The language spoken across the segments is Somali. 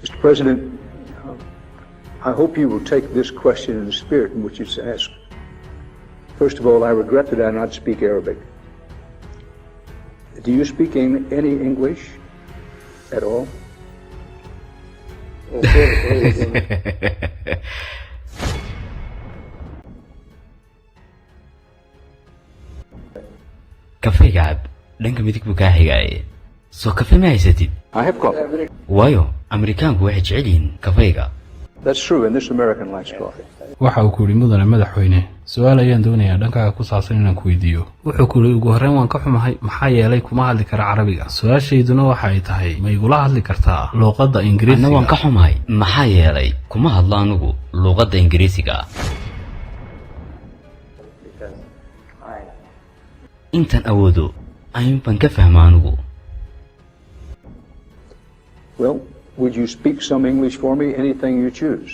Mr. President, I hope you will take this question in the spirit in which it's asked. First of all, I regret that I do not speak Arabic. Do you speak any English at all? كافيه قاعد دنك ميديك بكاحي سو كافيه ما يسدد I have coffee. وايو أمريكان واحد جعلين كافيه. That's true, and this American likes coffee. waxa uu ku yidhi mudane madaxweyne su-aal ayaan doonayaa dhankaaga ku saabsan inaan ku weydiiyo. wuxuu ku yidhi ugu horreyn waan ka xumahay maxaa yeelay kuma hadli kara carabiga. su-aashayduna waxa ay tahay ma igula hadli kartaa luuqadda ingiriisiga? أنا وان كحماي maxaa yeelay kuma hadlo anigu luuqadda ingiriisiga. intan awoodo ayuun baan ka fahmaa anigu. Well, would you speak some English for me? Anything you choose.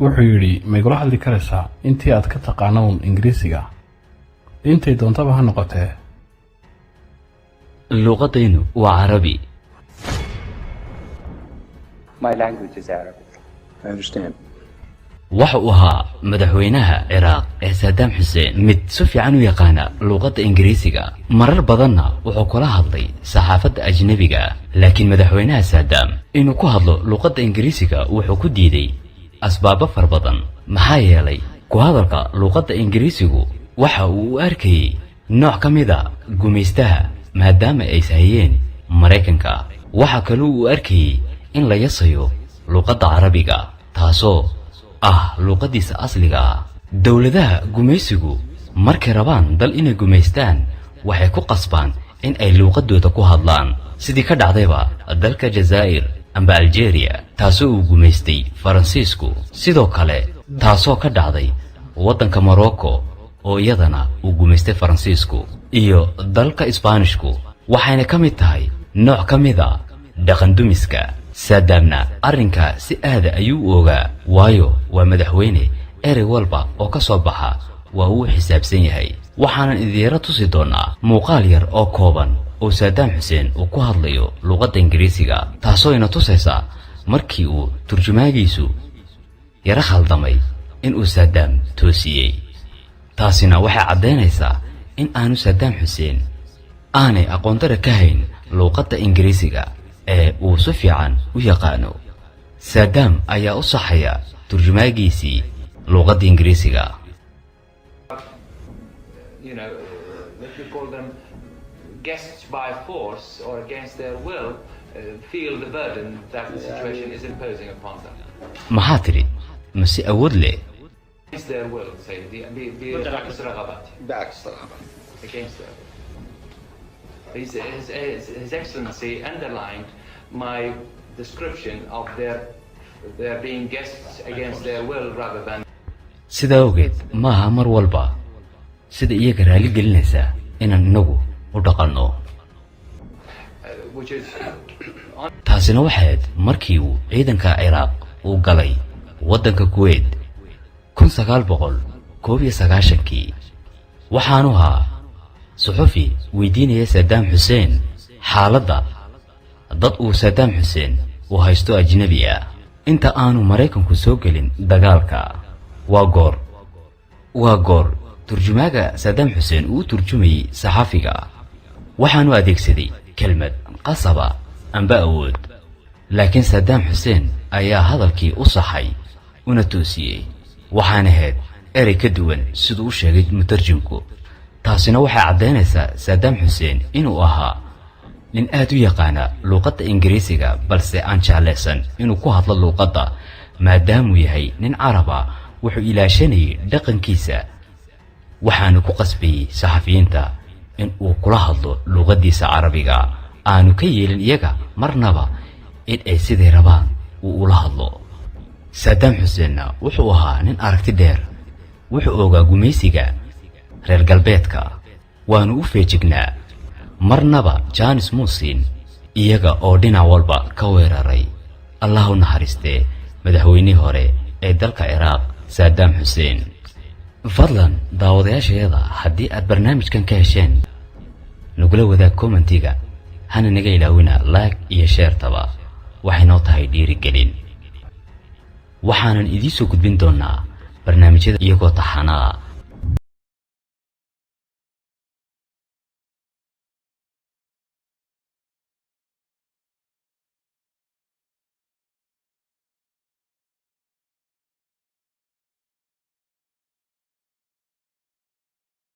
wuxuu yidhi ma igula hadli karaysaa intii aad ka taqaano uun ingiriisiga intay doontaba ha noqotee. luuqaddaynu waa carabi. My language is Arabic. I understand. waxa uu ahaa madaxweynaha ciraaq ee saadaam xuseen mid si fiican u yaqaana luuqadda ingiriisiga marar badanna wuxuu kula hadlay saxaafadda ajnabiga laakiin madaxweynaha saadaam inuu ku hadlo luuqadda ingiriisiga wuxuu ku diiday asbaabo far badan maxaa yeelay ku hadalka luuqadda ingiriisigu waxa uu u arkayay nooc ka mid a gumaystaha maadaama ay sahayeen maraykanka waxa kaloo uu arkayay in la yasayo luuqadda carabiga taasoo luuqadiisa asliga ah. dowladaha gumaysigu markay rabaan dal inay gumaystaan waxay ku qasbaan in ay luuqadooda ku hadlaan sidii ka dhacdayba dalka Jazaa'ir amba Algeria taasoo uu gumaystay Faransiisku sidoo kale taasoo ka dhacday waddanka Morocco oo iyadana uu gumaystay Faransiisku iyo dalka Isbaanishku waxayna ka mid tahay nooc ka mid ah dhaqan dumiska. saadaamna arrinka si aada ayuu u ogaa waayo waa madaxweyne erey walba oo ka soo baxa waa uu xisaabsan yahay. waxaanan idiin tusi doonaa muuqaal yar oo kooban oo saadaam xuseen uu ku hadlayo luuqadda ingiriisiga taasoo ina tusaysa markii uu turjumaagiisu yara khaldamay in uu saadaam toosiyey. taasina waxay caddaynaysaa in aanu saadaam xuseen aanay aqoon dara ka hayn luuqadda ingiriisiga ee uu si fiican u yaqaano. saadaam ayaa u saxaya turjumaagiisii luuqadda ingiriisiga. You know, what you call them guests by force or against their will feel the burden that the situation is imposing upon them. maxaa tidhi mase awood leh Against their will, say, بعكس رغباتهم. بعكس رغباتهم. Against their will. His Excellency underlined my description of their being guests against their will rather than. sidaa ogeed maaha mar walba sida iyaga raali gelinaysa inaan inagu u dhaqanno. taasina waxayd markii uu ciidanka ciraaq uu galay waddanka kuwait 1991 waxaanu ahaa suxufi weydiinaya saadaam xuseen xaaladda dad uu saadaam xuseen uu haysto ajnabi ah inta aanu maraykanku soo gelin dagaalka. waa goor turjumaaga saadaam xuseen uu turjumayay saxafiga waxaanu adeegsaday kelmad qasaba amba awood laakiin saadaam xuseen ayaa hadalkii u saxay una toosiyey waxaana ahayd erey ka duwan siduu u sheegay mutarjimku. taasina waxay caddaynaysaa saadaam xuseen inuu ahaa nin aad u yaqaana luuqadda ingiriisiga balse aan jeclaysan inuu ku hadlo luuqadda maadaamuu yahay nin carab ah wuxuu ilaashanayay dhaqankiisa waxaanu ku qasbayey saxafiyiinta in uu kula hadlo luuqaddiisa carabiga aanu ka yeelin iyaga marnaba in ay siday rabaan uu ula hadlo. saadaam xuseenna wuxuu ahaa nin aragti dheer wuxuu ogaa gumaysiga reer galbeedka waanu u feejignaa marnaba jaanis muusiin iyaga oo dhinac walba ka weeraray. allah u naxariistee madaxweynihii hore ee dalka ciraaq saadaam xuseen. fadlan daawadayaashayada haddii aad barnaamijkan ka hesheen nagula wadaag commentiga hana naga ilaawina like iyo share taba waxay noo tahay dhiirigelin. waxaanan idiin soo gudbin doonaa barnaamijyada iyagoo taxanaa